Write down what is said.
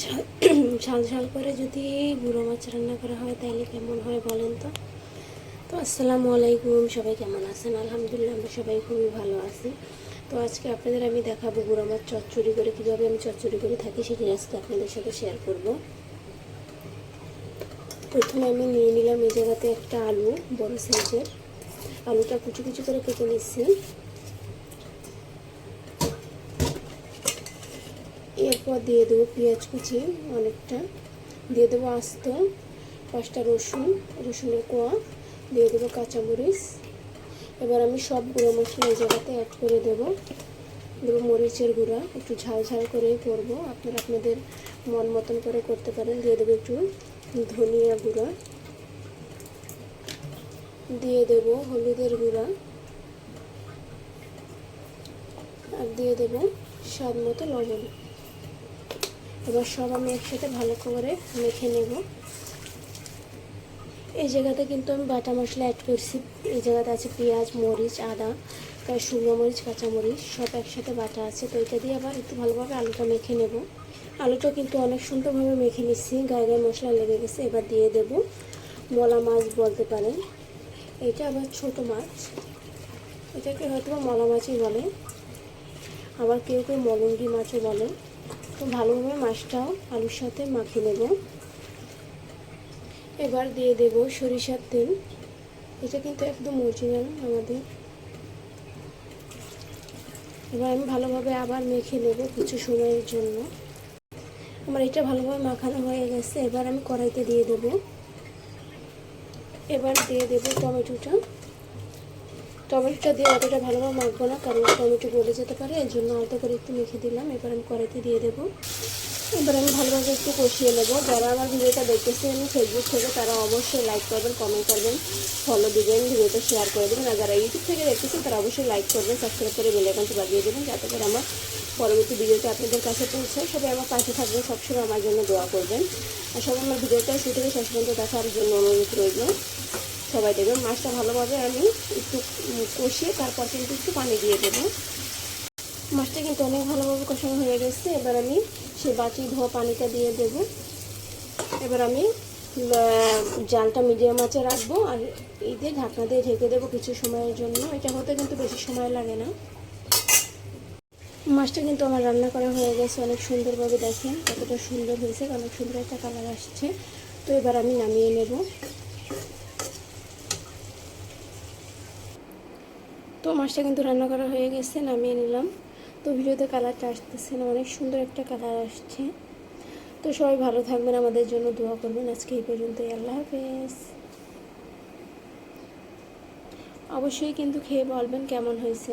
ঝাল ঝাল ঝাল করে যদি গুঁড়ো মাছ রান্না করা হয় তাহলে কেমন হয় বলেন তো। তো আসসালামু আলাইকুম, সবাই কেমন আছেন? আলহামদুলিল্লাহ আমরা সবাই খুবই ভালো আছি। তো আজকে আপনাদের আমি দেখাবো গুঁড়ো মাছ চচ্চড়ি করে কীভাবে আমি চচ্চড়ি করে থাকি, সেটি আজকে আপনাদের সাথে শেয়ার করব। প্রথমে আমি নিয়ে নিলাম এই জায়গাতে একটা আলু, বড় সাইজের আলুটা কুচি কুচি করে কেটে নিচ্ছি। এরপর দিয়ে দেবো পেঁয়াজ কুচি অনেকটা, দিয়ে দেবো আস্ত 5টা রসুনের কোয়া, দিয়ে দেবো কাঁচামরিচ। এবার আমি সব গুঁড়ো মশলা এই জায়গাতে অ্যাড করে দেবো মরিচের গুঁড়া, একটু ঝাল ঝাল করেই করবো, আপনারা আপনাদের মন মতন করে করতে পারেন। দিয়ে দেবো একটু ধনিয়া গুঁড়া, দিয়ে দেবো হলুদের গুঁড়া, আর দিয়ে দেবো স্বাদ মতো লবণ। এবার সব আমি একসাথে ভালো করে মেখে নেব। এই জায়গাতে কিন্তু আমি বাটা মশলা অ্যাড করছি। এই জায়গাতে আছে পেঁয়াজ, মরিচ, আদা, তার শুকনো মরিচ, কাঁচামরিচ সব একসাথে বাটা আছে। তো এটা দিয়ে আবার একটু ভালোভাবে আলুটা মেখে নেব। আলুটা কিন্তু অনেক সুন্দরভাবে মেখে নিচ্ছি, গায়ে গায়ে মশলা লেগে গেছে। এবার দিয়ে দেব মলা মাছ বলতে পারেন, এটা আবার ছোট মাছ, এটাকে হয়তো মলা মাছই বলে, আবার কেউ কেউ মলঙ্গি মাছও বলে। তো ভালোভাবে মাছটাও আলুর সাথে মাখিয়ে নেব। এবার দিয়ে দেব সরিষার তেল, এটা কিন্তু একদম অরিজিনাল আমাদের। এবার আমি ভালোভাবে আবার মেখে নেব কিছু সময়ের জন্য। আমার এটা ভালোভাবে মাখানো হয়ে গেছে। এবার আমি কড়াইতে দিয়ে দেব। এবার দিয়ে দেব টমেটোটা দিয়ে অতটা ভালোভাবে মাখবো না, কারণ টমেটো গলে যেতে পারে, এর জন্য অল্প করে একটু মেখে দিলাম। এবার আমি কড়াইতে দিয়ে দেবো। এবার আমি ভালোভাবে একটু কষিয়ে নেব। যারা আমার ভিডিওটা দেখতেছেন ফেসবুক থেকে তারা অবশ্যই লাইক করবেন, কমেন্ট করবেন, ফলো দিবেন, ভিডিওটা শেয়ার করে দেবেন। আর যারা ইউটিউব থেকে দেখতেছেন তারা অবশ্যই লাইক করবেন, সাবস্ক্রাইব করে বেল আইকনটি বাজিয়ে দেবেন, যাতে করে আমার পরবর্তী ভিডিওটা আপনাদের কাছে পৌঁছায়। সবাই আমার পাশে থাকবেন, সবসময় আমার জন্য দোয়া করবেন। আর সবাই আমার ভিডিওটা শুরু থেকে শেষ পর্যন্ত দেখার জন্য অনুরোধ রইল। সবাই দেবেন। মাছটা ভালোভাবে আমি একটু কষিয়ে তারপর কিন্তু একটু পানি দিয়ে দেবো। মাছটা কিন্তু অনেক ভালোভাবে কষানো হয়ে গেছে। এবার আমি সেই বাটি ধোয়া পানিটা দিয়ে দেব। এবার আমি জালটা মিডিয়াম আঁচে রাখবো, আর এই দিয়ে ঢাকনা দিয়ে ঢেকে দেবো কিছু সময়ের জন্য। এটা হতে কিন্তু বেশি সময় লাগে না। মাছটা কিন্তু আমার রান্না করা হয়ে গেছে অনেক সুন্দরভাবে, দেখেন কতটা সুন্দর হয়েছে, অনেক সুন্দর একটা কালার আসছে। তো এবার আমি নামিয়ে নেব। তো মাছটা কিন্তু রান্না করা হয়ে গেছে, নামিয়ে নিলাম। তো ভিডিওতে কালারটা আসতেছে না, অনেক সুন্দর একটা কালার আসছে। তো সবাই ভালো থাকবেন, আমাদের জন্য দোয়া করবেন। আজকে এই পর্যন্তই, আল্লাহ হাফেজ। অবশ্যই কিন্তু খেয়ে বলবেন কেমন হয়েছে।